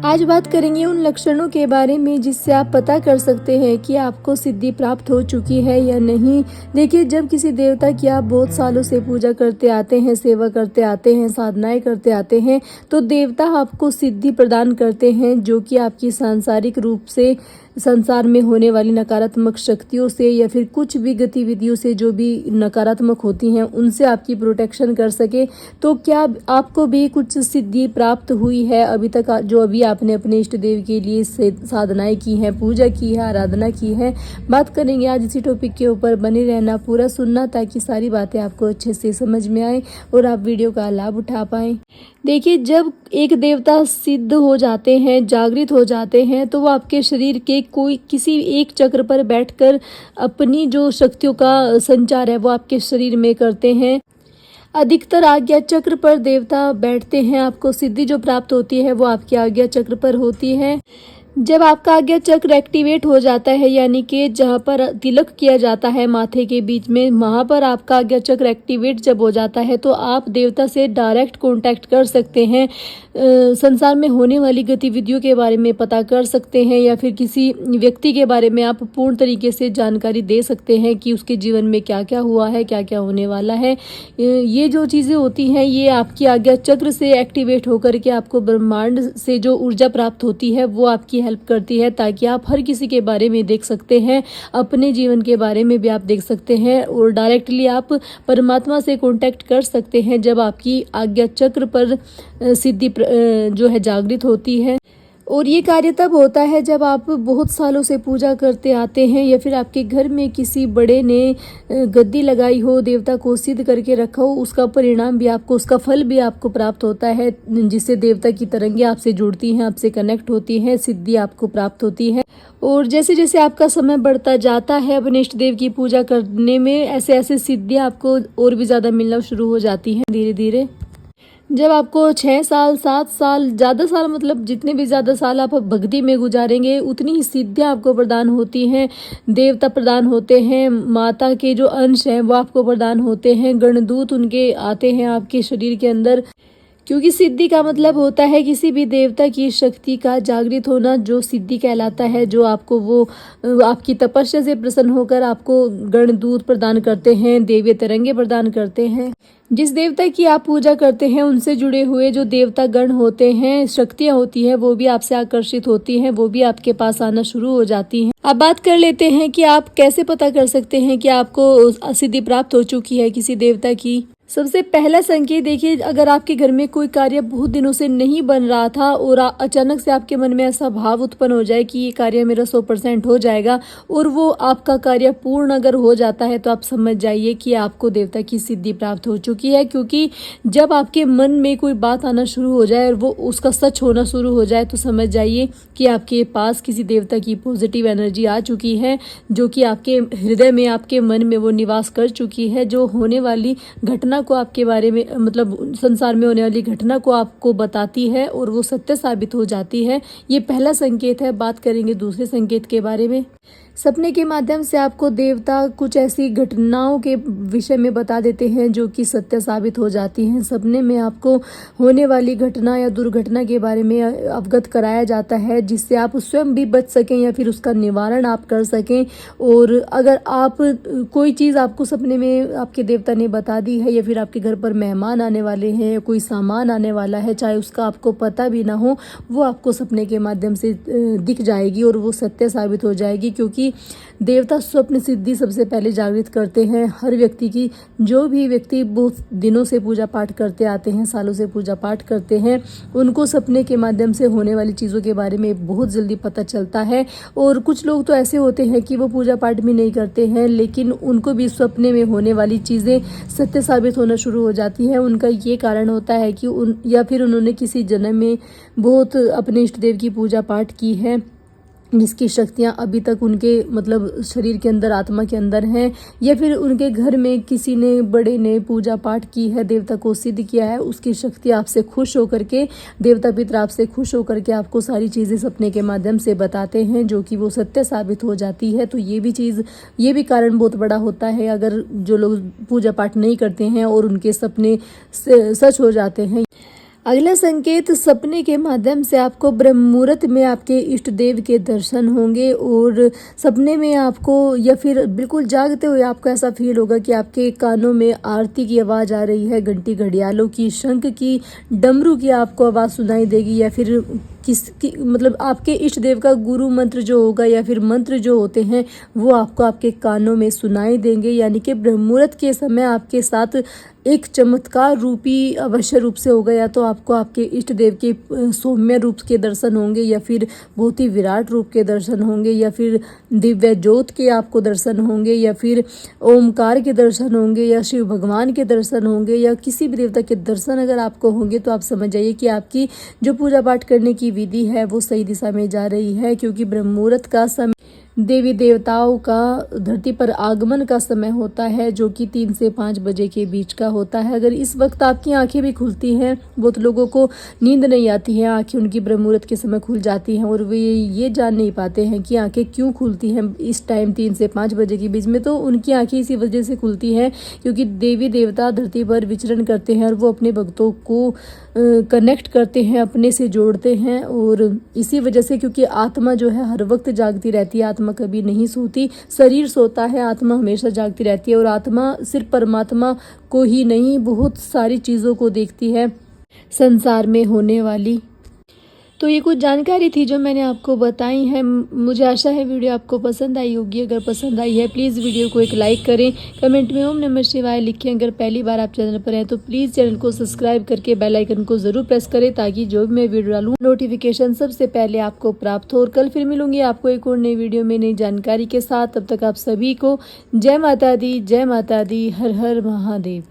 आज बात करेंगे उन लक्षणों के बारे में जिससे आप पता कर सकते हैं कि आपको सिद्धि प्राप्त हो चुकी है या नहीं। देखिए, जब किसी देवता की आप बहुत सालों से पूजा करते आते हैं, सेवा करते आते हैं, साधनाएं करते आते हैं, तो देवता आपको सिद्धि प्रदान करते हैं, जो कि आपकी सांसारिक रूप से संसार में होने वाली नकारात्मक शक्तियों से या फिर कुछ भी गतिविधियों से जो भी नकारात्मक होती हैं उनसे आपकी प्रोटेक्शन कर सके। तो क्या आपको भी कुछ सिद्धि प्राप्त हुई है अभी तक, जो अभी आपने अपने इष्ट देव के लिए साधनाएं की हैं, पूजा की है, आराधना की है? बात करेंगे आज इसी टॉपिक के ऊपर। बने रहना, पूरा सुनना, ताकि सारी बातें आपको अच्छे से समझ में आए और आप वीडियो का लाभ उठा पाएँ। देखिए, जब एक देवता सिद्ध हो जाते हैं, जागृत हो जाते हैं, तो वो आपके शरीर के कोई किसी एक चक्र पर बैठकर अपनी जो शक्तियों का संचार है वो आपके शरीर में करते हैं। अधिकतर आज्ञा चक्र पर देवता बैठते हैं। आपको सिद्धि जो प्राप्त होती है वो आपकी आज्ञा चक्र पर होती है। जब आपका आज्ञा चक्र एक्टिवेट हो जाता है, यानी कि जहाँ पर तिलक किया जाता है माथे के बीच में, वहाँ पर आपका आज्ञा चक्र एक्टिवेट जब हो जाता है तो आप देवता से डायरेक्ट कांटेक्ट कर सकते हैं। संसार में होने वाली गतिविधियों के बारे में पता कर सकते हैं, या फिर किसी व्यक्ति के बारे में आप पूर्ण तरीके से जानकारी दे सकते हैं कि उसके जीवन में क्या क्या हुआ है, क्या क्या होने वाला है। ये जो चीज़ें होती हैं ये आपकी आज्ञा चक्र से एक्टिवेट होकर के आपको ब्रह्मांड से जो ऊर्जा प्राप्त होती है वो आपकी हेल्प करती है, ताकि आप हर किसी के बारे में देख सकते हैं, अपने जीवन के बारे में भी आप देख सकते हैं और डायरेक्टली आप परमात्मा से कांटेक्ट कर सकते हैं जब आपकी आज्ञा चक्र पर सिद्धि जो है जागृत होती है। और ये कार्य तब होता है जब आप बहुत सालों से पूजा करते आते हैं, या फिर आपके घर में किसी बड़े ने गद्दी लगाई हो, देवता को सिद्ध करके रखा हो, उसका परिणाम भी आपको, उसका फल भी आपको प्राप्त होता है, जिससे देवता की तरंगें आपसे जुड़ती हैं, आपसे कनेक्ट होती हैं, सिद्धि आपको प्राप्त होती है। और जैसे जैसे आपका समय बढ़ता जाता है अपने इष्ट देव की पूजा करने में, ऐसे ऐसे सिद्धियाँ आपको और भी ज़्यादा मिलना शुरू हो जाती हैं धीरे धीरे। जब आपको 6 साल, 7 साल, ज़्यादा साल, मतलब जितने भी ज़्यादा साल आप भक्ति में गुजारेंगे उतनी ही सिद्धियाँ आपको प्रदान होती हैं। देवता प्रदान होते हैं, माता के जो अंश हैं वो आपको प्रदान होते हैं, गणदूत उनके आते हैं आपके शरीर के अंदर। क्योंकि सिद्धि का मतलब होता है किसी भी देवता की शक्ति का जागृत होना, जो सिद्धि कहलाता है, जो आपको वो आपकी तपस्या से प्रसन्न होकर आपको गणदूत प्रदान करते हैं, देवीय तरंगे प्रदान करते हैं। जिस देवता की आप पूजा करते हैं उनसे जुड़े हुए जो देवता गण होते हैं, शक्तियाँ होती हैं, वो भी आपसे आकर्षित होती हैं, वो भी आपके पास आना शुरू हो जाती हैं। अब बात कर लेते हैं कि आप कैसे पता कर सकते हैं कि आपको सिद्धि प्राप्त हो चुकी है किसी देवता की। सबसे पहला संकेत देखिए, अगर आपके घर में कोई कार्य बहुत दिनों से नहीं बन रहा था और अचानक से आपके मन में ऐसा भाव उत्पन्न हो जाए कि ये कार्य मेरा 100% हो जाएगा, और वो आपका कार्य पूर्ण अगर हो जाता है, तो आप समझ जाइए कि आपको देवता की सिद्धि प्राप्त हो चुकी है। क्योंकि जब आपके मन में कोई बात आना शुरू हो जाए और वो उसका सच होना शुरू हो जाए, तो समझ जाइए कि आपके पास किसी देवता की पॉजिटिव एनर्जी आ चुकी है, जो कि आपके हृदय में, आपके मन में वो निवास कर चुकी है, जो होने वाली घटना को आपके बारे में, मतलब संसार में होने वाली घटना को आपको बताती है और वो सत्य साबित हो जाती है। ये पहला संकेत है। बात करेंगे दूसरे संकेत के बारे में। सपने के माध्यम से आपको देवता कुछ ऐसी घटनाओं के विषय में बता देते हैं जो कि सत्य साबित हो जाती हैं। सपने में आपको होने वाली घटना या दुर्घटना के बारे में अवगत कराया जाता है, जिससे आप स्वयं भी बच सकें या फिर उसका निवारण आप कर सकें। और अगर आप कोई चीज़ आपको सपने में आपके देवता ने बता दी है, या फिर आपके घर पर मेहमान आने वाले हैं, कोई सामान आने वाला है, चाहे उसका आपको पता भी ना हो, वो आपको सपने के माध्यम से दिख जाएगी और वो सत्य साबित हो जाएगी। क्योंकि देवता स्वप्न सिद्धि सबसे पहले जागृत करते हैं हर व्यक्ति की। जो भी व्यक्ति बहुत दिनों से पूजा पाठ करते आते हैं, सालों से पूजा पाठ करते हैं, उनको सपने के माध्यम से होने वाली चीज़ों के बारे में बहुत जल्दी पता चलता है। और कुछ लोग तो ऐसे होते हैं कि वो पूजा पाठ भी नहीं करते हैं, लेकिन उनको भी सपने में होने वाली चीज़ें सत्य साबित होना शुरू हो जाती हैं। उनका ये कारण होता है कि या फिर उन्होंने किसी जन्म में बहुत अपने इष्ट देव की पूजा पाठ की है, जिसकी शक्तियाँ अभी तक उनके, मतलब शरीर के अंदर, आत्मा के अंदर हैं, या फिर उनके घर में किसी ने, बड़े ने पूजा पाठ की है, देवता को सिद्ध किया है, उसकी शक्ति आपसे खुश होकर के, देवता पितर आपसे खुश होकर के आपको सारी चीज़ें सपने के माध्यम से बताते हैं, जो कि वो सत्य साबित हो जाती है। तो ये भी कारण बहुत बड़ा होता है अगर जो लोग पूजा पाठ नहीं करते हैं और उनके सपने सच हो जाते हैं। अगला संकेत, सपने के माध्यम से आपको ब्रह्म मुहूर्त में आपके इष्ट देव के दर्शन होंगे और सपने में आपको या फिर बिल्कुल जागते हुए आपको ऐसा फील होगा कि आपके कानों में आरती की आवाज़ आ रही है, घंटी घड़ियालों की, शंख की, डमरू की आपको आवाज़ सुनाई देगी, या फिर किसकी मतलब आपके इष्ट देव का गुरु मंत्र जो होगा या फिर मंत्र जो होते हैं वो आपको आपके कानों में सुनाई देंगे। यानी कि ब्रह्म मुहूर्त के समय आपके साथ एक चमत्कार रूपी अवश्य रूप से होगा। या तो आपको आपके इष्ट देव के सौम्य रूप के दर्शन होंगे, या फिर बहुत ही विराट रूप के दर्शन होंगे, या फिर दिव्य ज्योत के आपको दर्शन होंगे, या फिर ओमकार के दर्शन होंगे, या शिव भगवान के दर्शन होंगे, या किसी भी देवता के दर्शन अगर आपको होंगे तो आप समझ जाइए कि आपकी जो पूजा पाठ करने की विधि है वो सही दिशा में जा रही है। क्योंकि ब्रह्म मुहूर्त का समय देवी देवताओं का धरती पर आगमन का समय होता है, जो कि 3 से 5 बजे के बीच का होता है। अगर इस वक्त आपकी आंखें भी खुलती हैं, बहुत लोगों को नींद नहीं आती है, आंखें उनकी ब्रह्म मुहूर्त के समय खुल जाती हैं और वे ये जान नहीं पाते हैं कि आंखें क्यों खुलती हैं इस टाइम 3 से 5 बजे के बीच में। तो उनकी आंखें इसी वजह से खुलती हैं क्योंकि देवी देवता धरती पर विचरण करते हैं और वो अपने भक्तों को कनेक्ट करते हैं, अपने से जोड़ते हैं। और इसी वजह से, क्योंकि आत्मा जो है हर वक्त जागती रहती है, आत्मा कभी नहीं सोती, शरीर सोता है, आत्मा हमेशा जागती रहती है। और आत्मा सिर्फ परमात्मा को ही नहीं, बहुत सारी चीज़ों को देखती है संसार में होने वाली। तो ये कुछ जानकारी थी जो मैंने आपको बताई है। मुझे आशा है वीडियो आपको पसंद आई होगी। अगर पसंद आई है प्लीज़ वीडियो को एक लाइक करें, कमेंट में ओम नमः शिवाय लिखें। अगर पहली बार आप चैनल पर हैं तो प्लीज़ चैनल को सब्सक्राइब करके बेल आइकन को ज़रूर प्रेस करें ताकि जो भी मैं वीडियो डालूँ नोटिफिकेशन सबसे पहले आपको प्राप्त हो। और कल फिर मिलूंगी आपको एक और नई वीडियो में नई जानकारी के साथ। तब तक आप सभी को जय माता दी, जय माता दी, हर हर महादेव।